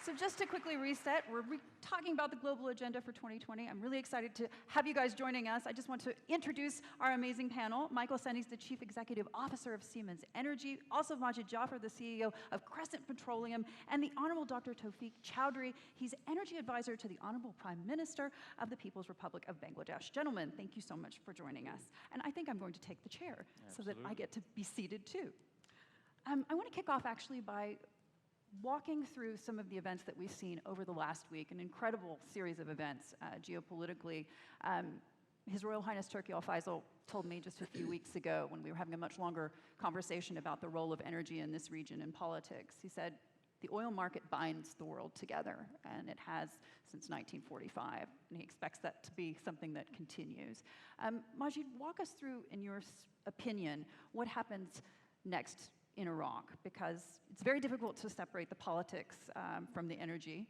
So just to quickly reset, we're talking about the global agenda for 2020. I'm really excited to have you guys joining us. I just want to introduce our amazing panel. Michael Senni's the Chief Executive Officer of Siemens Energy, also Majid Jafar, the CEO of Crescent Petroleum, and the Honorable Dr. Tawfiq Chowdhury. He's Energy Advisor to the Honorable Prime Minister of the People's Republic of Bangladesh. Gentlemen, thank you so much for joining us. And I think I'm going to take the chair so that I get to be seated too. I want to kick off actually by walking through some of the events that we've seen over the last week, an incredible series of events geopolitically. His Royal Highness Turki Al Faisal told me just a few weeks ago when we were having a much longer conversation about the role of energy in this region in politics. He said, the oil market binds the world together, and it has since 1945, and he expects that to be something that continues. Majid, walk us through, in your opinion, what happens next in Iraq, because it's very difficult to separate the politics from the energy.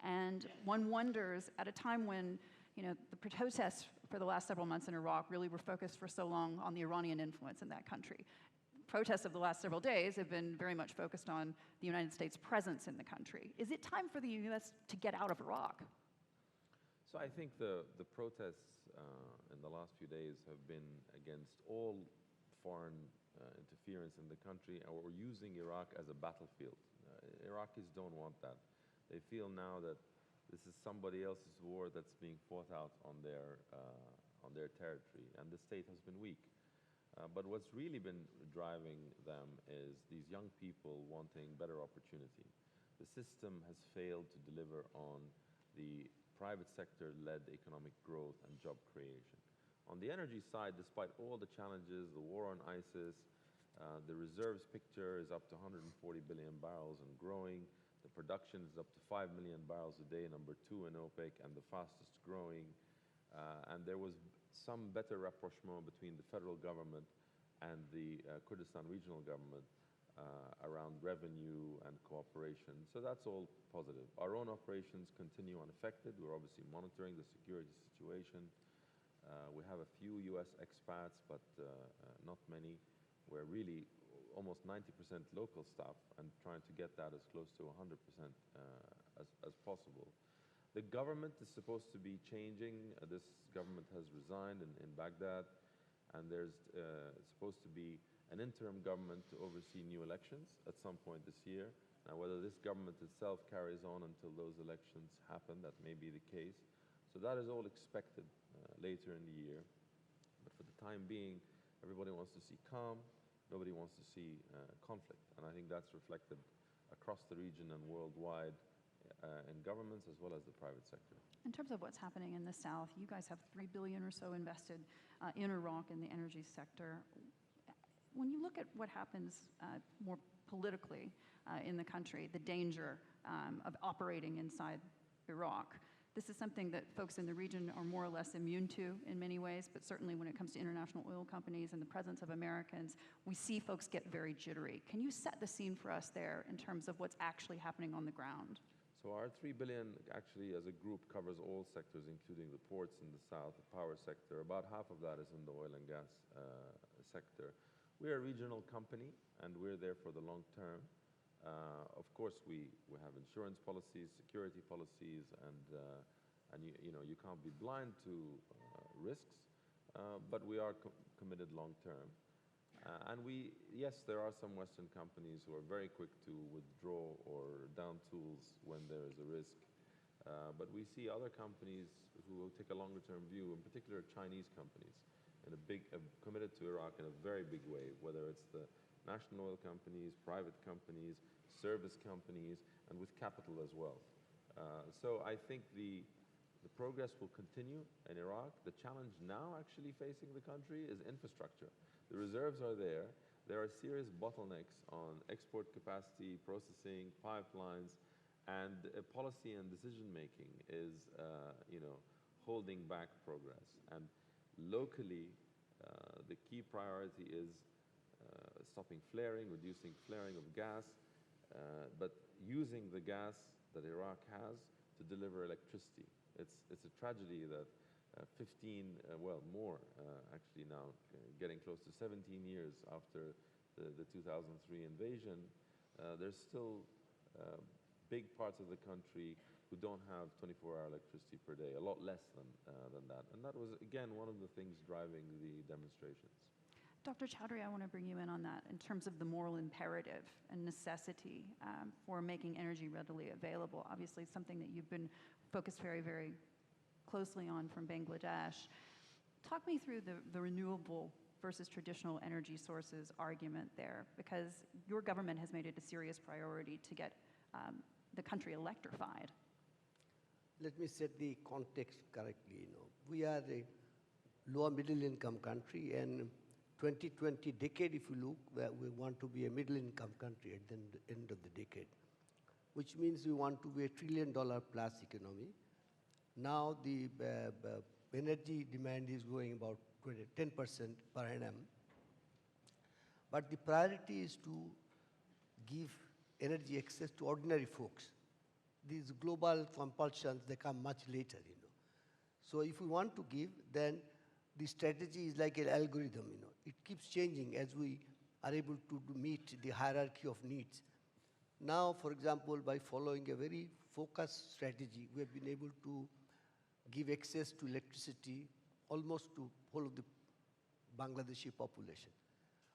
And one wonders, at a time when the protests for the last several months in Iraq really were focused for so long on the Iranian influence in that country. Protests of the last several days have been very much focused on the United States' presence in the country. Is it time for the U.S. to get out of Iraq? So I think the protests in the last few days have been against all foreign interference in the country, and we're using Iraq as a battlefield. Iraqis don't want that. They feel now that this is somebody else's war that's being fought out on their territory, and the state has been weak. But what's really been driving them is these young people wanting better opportunity. The system has failed to deliver on the private sector-led economic growth and job creation. On the energy side, despite all the challenges, the war on ISIS, the reserves picture is up to 140 billion barrels and growing. The production is up to 5 million barrels a day, number 2 in OPEC, and the fastest growing. And there was some better rapprochement between the federal government and the Kurdistan regional government around revenue and cooperation. So that's all positive. Our own operations continue unaffected. We're obviously monitoring the security situation. We have a few U.S. expats, but not many. We're really almost 90% local staff and trying to get that as close to 100% as possible. The government is supposed to be changing. This government has resigned in Baghdad, and there's supposed to be an interim government to oversee new elections at some point this year. Now, whether this government itself carries on until those elections happen, that may be the case. So that is all expected later in the year. But for the time being, everybody wants to see calm. Nobody wants to see conflict. And I think that's reflected across the region and worldwide in governments as well as the private sector. In terms of what's happening in the South, you guys have $3 billion or so invested in Iraq in the energy sector. When you look at what happens more politically in the country, the danger of operating inside Iraq, this is something that folks in the region are more or less immune to in many ways, but certainly when it comes to international oil companies and the presence of Americans, we see folks get very jittery. Can you set the scene for us there in terms of what's actually happening on the ground? So our $3 billion actually as a group covers all sectors, including the ports in the south, the power sector. About half of that is in the oil and gas sector. We're a regional company, and we're there for the long term. Of course, we have insurance policies, security policies, and you can't be blind to risks, but we are committed long term. And yes, there are some Western companies who are very quick to withdraw or down tools when there is a risk. But we see other companies who will take a longer term view, in particular Chinese companies, committed to Iraq in a very big way, whether it's the national oil companies, private companies, service companies, and with capital as well. So I think the progress will continue in Iraq. The challenge now actually facing the country is infrastructure. The reserves are there. There are serious bottlenecks on export capacity, processing, pipelines, and policy and decision-making is holding back progress. And locally, the key priority is stopping flaring, reducing flaring of gas, but using the gas that Iraq has to deliver electricity. It's a tragedy that 15, well, more actually now, getting close to 17 years after the 2003 invasion, there's still big parts of the country who don't have 24-hour electricity per day, a lot less than that. And that was, again, one of the things driving the demonstrations. Dr. Chowdhury, I want to bring you in on that in terms of the moral imperative and necessity for making energy readily available. Obviously, it's something that you've been focused very, very closely on from Bangladesh. Talk me through the renewable versus traditional energy sources argument there, because your government has made it a serious priority to get the country electrified. Let me set the context correctly. We are a lower middle income country, and 2020 decade, if you look, we want to be a middle income country at the end of the decade, which means we want to be $1 trillion plus economy. Now the energy demand is growing about 10% per annum. But the priority is to give energy access to ordinary folks. These global compulsions, they come much later. So if we want to give, then the strategy is like an algorithm. It keeps changing as we are able to meet the hierarchy of needs. Now, for example, by following a very focused strategy, we have been able to give access to electricity almost to whole of the Bangladeshi population.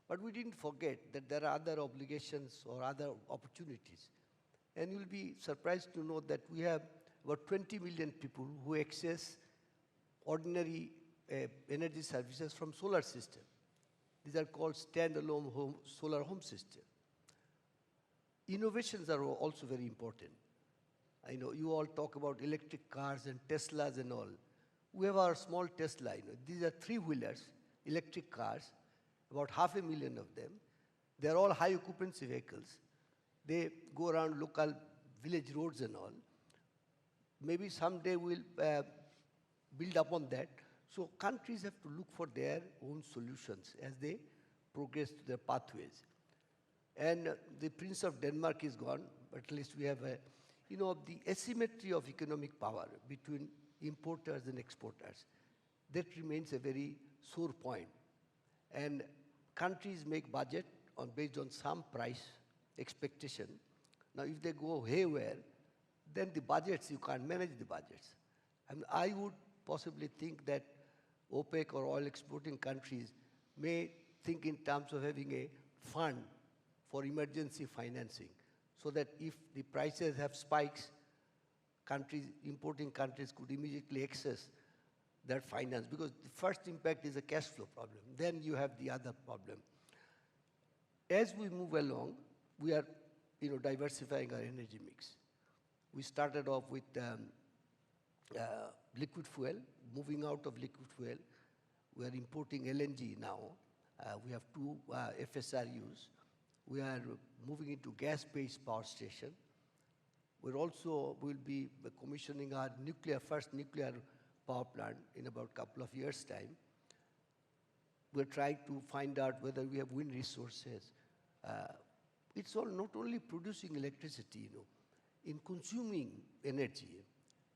But we didn't forget that there are other obligations or other opportunities. And you'll be surprised to know that we have about 20 million people who access ordinary energy services from solar system. These are called standalone solar home system. Innovations are also very important. I know you all talk about electric cars and Teslas and all. We have our small Tesla. These are three-wheelers, electric cars, about 500,000 of them. They're all high occupancy vehicles. They go around local village roads and all. Maybe someday we'll build upon that. So countries have to look for their own solutions as they progress to their pathways. And the Prince of Denmark is gone, but at least we have the asymmetry of economic power between importers and exporters. That remains a very sore point. And countries make budget based on some price expectation. Now, if they go haywire, then the budgets, you can't manage the budgets. And I would possibly think that OPEC or oil exporting countries may think in terms of having a fund for emergency financing, so that if the prices have spikes, importing countries could immediately access that finance, because the first impact is a cash flow problem. Then you have the other problem. As we move along, we are diversifying our energy mix. We started off with liquid fuel, moving out of liquid fuel. We are importing LNG now. We have 2 FSRUs. We are moving into gas-based power station. We'll be commissioning our first nuclear power plant in about a couple of years' time. We're trying to find out whether we have wind resources. It's all not only producing electricity, in consuming energy,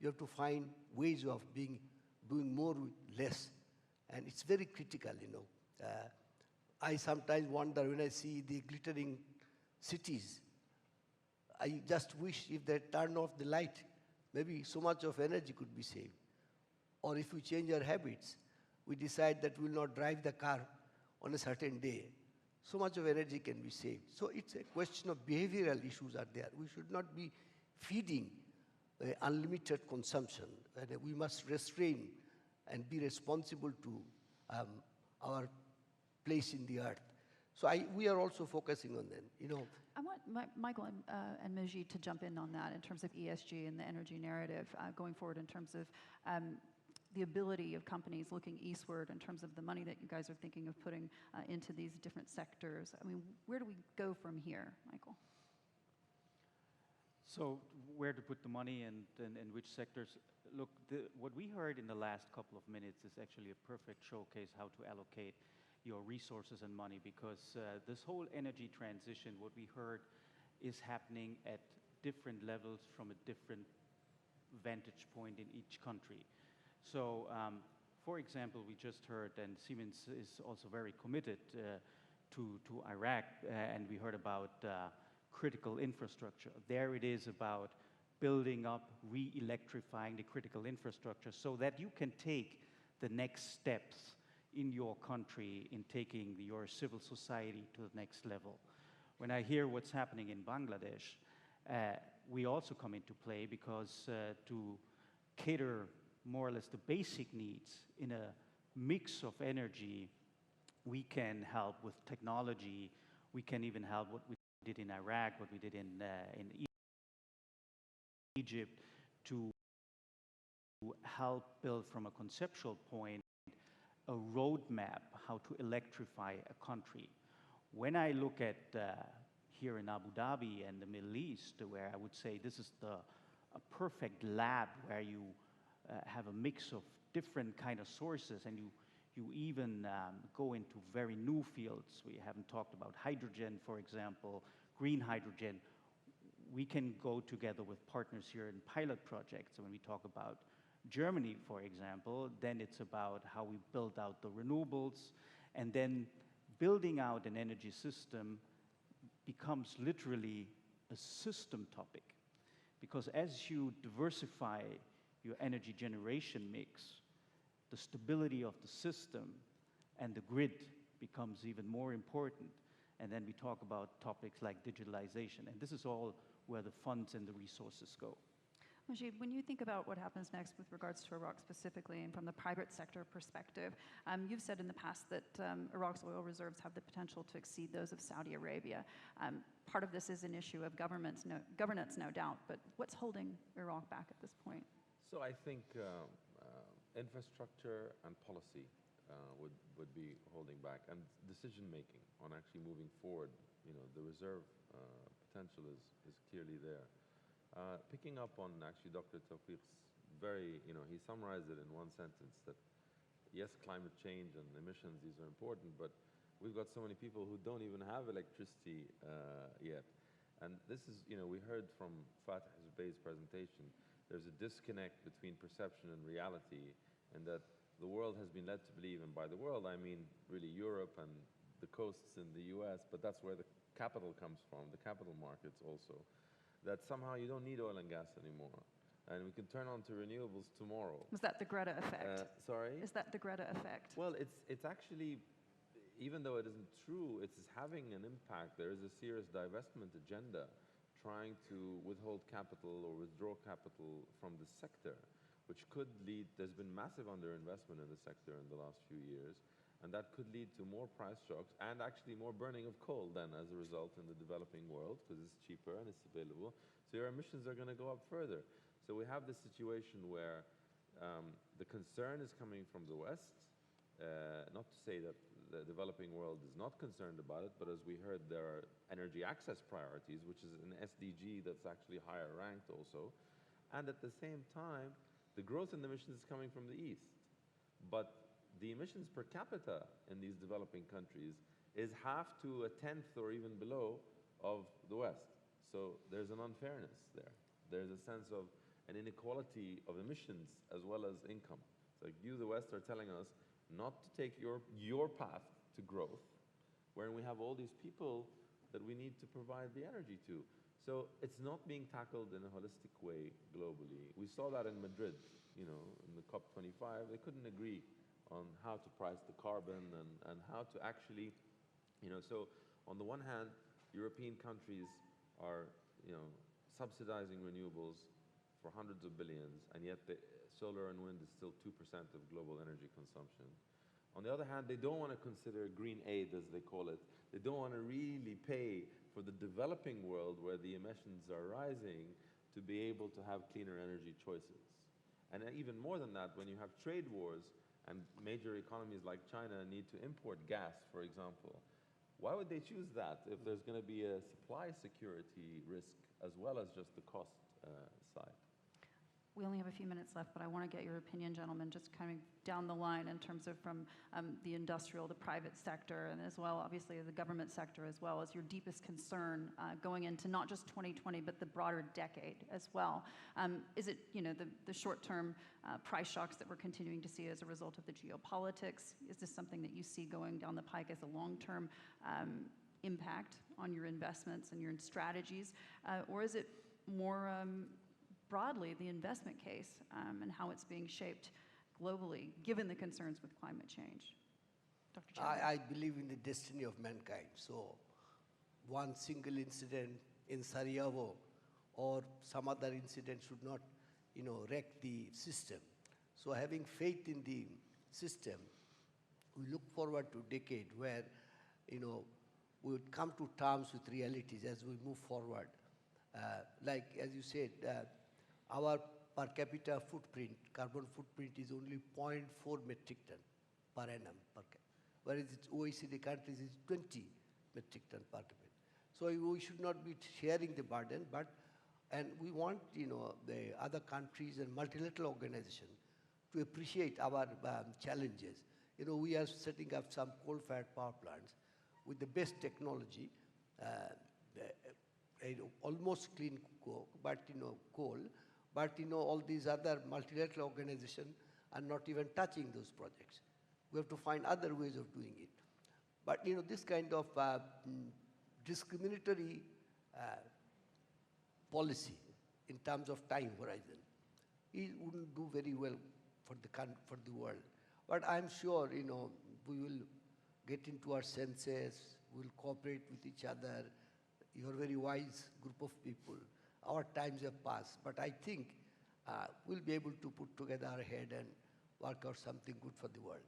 you have to find ways of doing more with less. And it's very critical, I sometimes wonder when I see the glittering cities, I just wish if they turn off the light, maybe so much of energy could be saved. Or if we change our habits, we decide that we will not drive the car on a certain day, so much of energy can be saved. So it's a question of behavioral issues are there. We should not be feeding unlimited consumption. And we must restrain and be responsible to our place in the earth. So we are also focusing on them. I want Michael and Majid to jump in on that in terms of ESG and the energy narrative going forward in terms of the ability of companies looking eastward in terms of the money that you guys are thinking of putting into these different sectors. I mean, where do we go from here, Michael? So where to put the money and which sectors? Look, what we heard in the last couple of minutes is actually a perfect showcase how to allocate your resources and money, because this whole energy transition, what we heard, is happening at different levels from a different vantage point in each country. So, for example, we just heard, and Siemens is also very committed to Iraq, and we heard about critical infrastructure. There it is about building up, re-electrifying the critical infrastructure so that you can take the next steps in your country in taking your civil society to the next level. When I hear what's happening in Bangladesh, we also come into play because to cater more or less the basic needs in a mix of energy, we can help with technology. We can even help what we did in Iraq, what we did in Egypt, to help build from a conceptual point a roadmap how to electrify a country. When I look at here in Abu Dhabi and the Middle East, where I would say this is a perfect lab where you have a mix of different kind of sources, and you even go into very new fields. We haven't talked about hydrogen, for example, green hydrogen. We can go together with partners here in pilot projects. So when we talk about Germany, for example, then it's about how we build out the renewables, and then building out an energy system becomes literally a system topic. Because as you diversify your energy generation mix, the stability of the system and the grid becomes even more important. And then we talk about topics like digitalization. And this is all where the funds and the resources go. Majid, when you think about what happens next with regards to Iraq specifically and from the private sector perspective, you've said in the past that Iraq's oil reserves have the potential to exceed those of Saudi Arabia. Part of this is an issue of governance, no doubt, but what's holding Iraq back at this point? So I think infrastructure and policy would be holding back, and decision making on actually moving forward. You know, the reserve potential is clearly there. Picking up on actually Dr. Tawfiq's very, he summarized it in one sentence that yes, climate change and emissions, these are important, but we've got so many people who don't even have electricity yet. And this is, we heard from Fatih Zubey's presentation, there's a disconnect between perception and reality, and that the world has been led to believe, and by the world I mean really Europe and the coasts in the US, but that's where the capital comes from, the capital markets also, that somehow you don't need oil and gas anymore. And we can turn on to renewables tomorrow. Was that the Greta effect? Sorry? Is that the Greta effect? Well, it's actually, even though it isn't true, it's having an impact. There is a serious divestment agenda trying to withhold capital or withdraw capital from the sector, which could lead, there's been massive underinvestment in the sector in the last few years, and that could lead to more price shocks and actually more burning of coal then as a result in the developing world, because it's cheaper and it's available. So your emissions are going to go up further. So we have this situation where the concern is coming from the West, not to say that the developing world is not concerned about it, but as we heard, there are energy access priorities, which is an SDG that's actually higher ranked also. And at the same time, the growth in emissions is coming from the East. But the emissions per capita in these developing countries is half to a tenth or even below of the West. So there's an unfairness there. There's a sense of an inequality of emissions as well as income. It's like you, the West, are telling us not to take your path to growth, wherein we have all these people that we need to provide the energy to. So it's not being tackled in a holistic way globally. We saw that in Madrid, in the COP25. They couldn't agree on how to price the carbon and how to actually, so on the one hand, European countries are, subsidizing renewables for hundreds of billions, and yet the solar and wind is still 2% of global energy consumption. On the other hand, they don't want to consider green aid, as they call it. They don't want to really pay for the developing world where the emissions are rising to be able to have cleaner energy choices. And even more than that, when you have trade wars, and major economies like China need to import gas, for example, why would they choose that if there's going to be a supply security risk as well as just the cost side? We only have a few minutes left, but I want to get your opinion, gentlemen, just kind of down the line in terms of from the industrial, the private sector, and as well, obviously, the government sector as well as your deepest concern going into not just 2020, but the broader decade as well. Is it, the short-term price shocks that we're continuing to see as a result of the geopolitics? Is this something that you see going down the pike as a long-term impact on your investments and your strategies, or is it more broadly the investment case and how it's being shaped globally, given the concerns with climate change? Dr. Chandler. I believe in the destiny of mankind. So one single incident in Sarajevo or some other incident should not, wreck the system. So having faith in the system, we look forward to a decade where, we would come to terms with realities as we move forward. Like, as you said, our per capita footprint, carbon footprint is only 0.4 metric ton per annum per capita, whereas its OECD countries is 20 metric ton per capita. So we should not be sharing the burden, and we want, the other countries and multilateral organizations to appreciate our challenges. We are setting up some coal-fired power plants with the best technology, almost clean coal, but all these other multilateral organizations are not even touching those projects. We have to find other ways of doing it. But this kind of discriminatory policy in terms of time horizon, it wouldn't do very well for the world. But I'm sure we will get into our senses, we'll cooperate with each other. You're a very wise group of people. Our times have passed, but I think we'll be able to put together our head and work out something good for the world.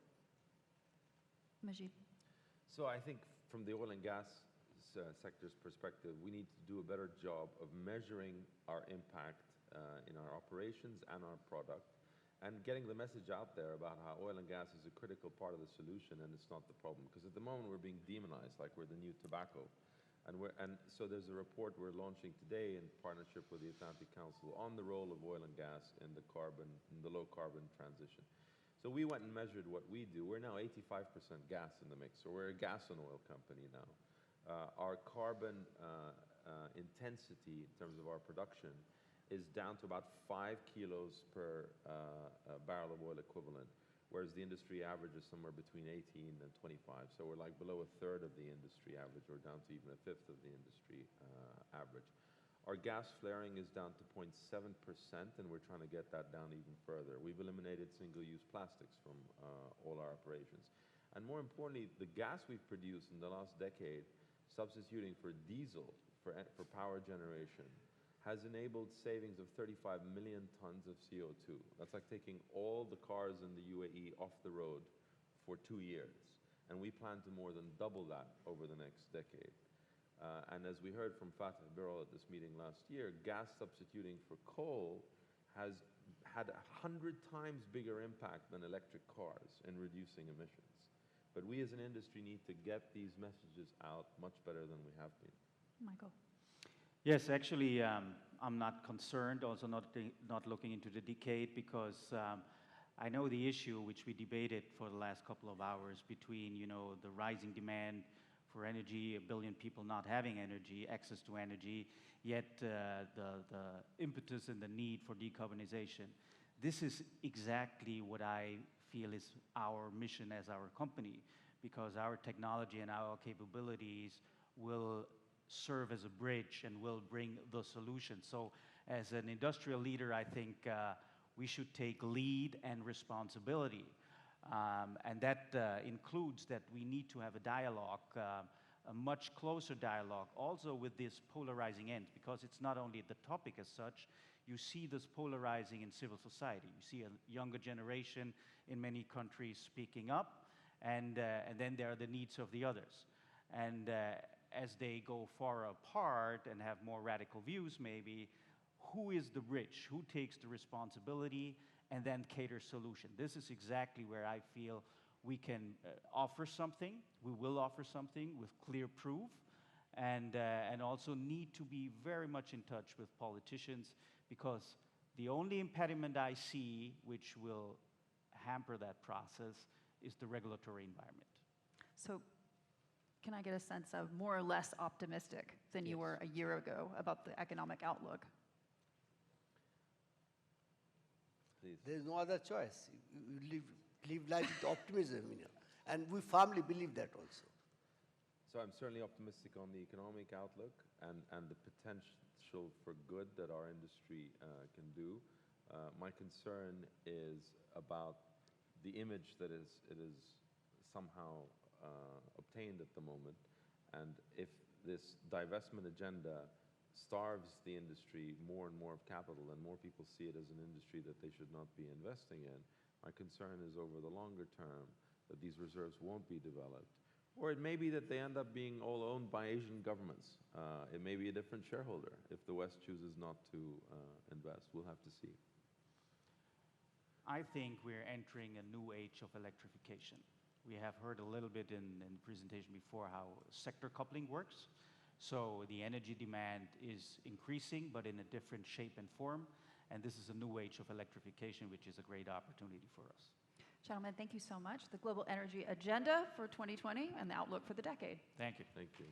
Majid. So I think from the oil and gas sector's perspective, we need to do a better job of measuring our impact in our operations and our product, and getting the message out there about how oil and gas is a critical part of the solution and it's not the problem. Because at the moment we're being demonized like we're the new tobacco. And so there's a report we're launching today in partnership with the Atlantic Council on the role of oil and gas in the low carbon transition. So we went and measured what we do. We're now 85% gas in the mix, so we're a gas and oil company now. Our carbon intensity in terms of our production is down to about 5 kilos per barrel of oil equivalent, whereas the industry average is somewhere between 18 and 25. So we're like below a third of the industry average, or down to even a fifth of the industry average. Our gas flaring is down to 0.7%, and we're trying to get that down even further. We've eliminated single-use plastics from all our operations. And more importantly, the gas we've produced in the last decade, substituting for diesel for power generation, has enabled savings of 35 million tons of CO2. That's like taking all the cars in the UAE off the road for 2 years. And we plan to more than double that over the next decade. And as we heard from Fatih Birol at this meeting last year, gas substituting for coal has had 100 times bigger impact than electric cars in reducing emissions. But we as an industry need to get these messages out much better than we have been. Michael. Yes, actually, I'm not concerned, also not looking into the decade, because I know the issue which we debated for the last couple of hours between, the rising demand for energy, 1 billion people not having energy, access to energy, yet the impetus and the need for decarbonization. This is exactly what I feel is our mission as our company, because our technology and our capabilities will serve as a bridge and will bring the solution. So as an industrial leader, I think we should take lead and responsibility. And that includes that we need to have a dialogue, a much closer dialogue, also with this polarizing end, because it's not only the topic as such. You see this polarizing in civil society. You see a younger generation in many countries speaking up, and then there are the needs of the others. And as they go far apart and have more radical views maybe, who is the bridge? Who takes the responsibility and then caters solution? This is exactly where I feel we can offer something. We will offer something with clear proof, and also need to be very much in touch with politicians, because the only impediment I see which will hamper that process is the regulatory environment. So can I get a sense of more or less optimistic than you were a year ago about the economic outlook? Please. There's no other choice. You live life with optimism, and we firmly believe that also. So I'm certainly optimistic on the economic outlook and the potential for good that our industry can do. My concern is about the image that it is somehow obtained at the moment. And if this divestment agenda starves the industry more and more of capital and more people see it as an industry that they should not be investing in, my concern is over the longer term that these reserves won't be developed. Or it may be that they end up being all owned by Asian governments. It may be a different shareholder if the West chooses not to invest. We'll have to see. I think we're entering a new age of electrification. We have heard a little bit in the presentation before how sector coupling works. So the energy demand is increasing, but in a different shape and form. And this is a new age of electrification, which is a great opportunity for us. Gentlemen, thank you so much. The global energy agenda for 2020 and the outlook for the decade. Thank you. Thank you.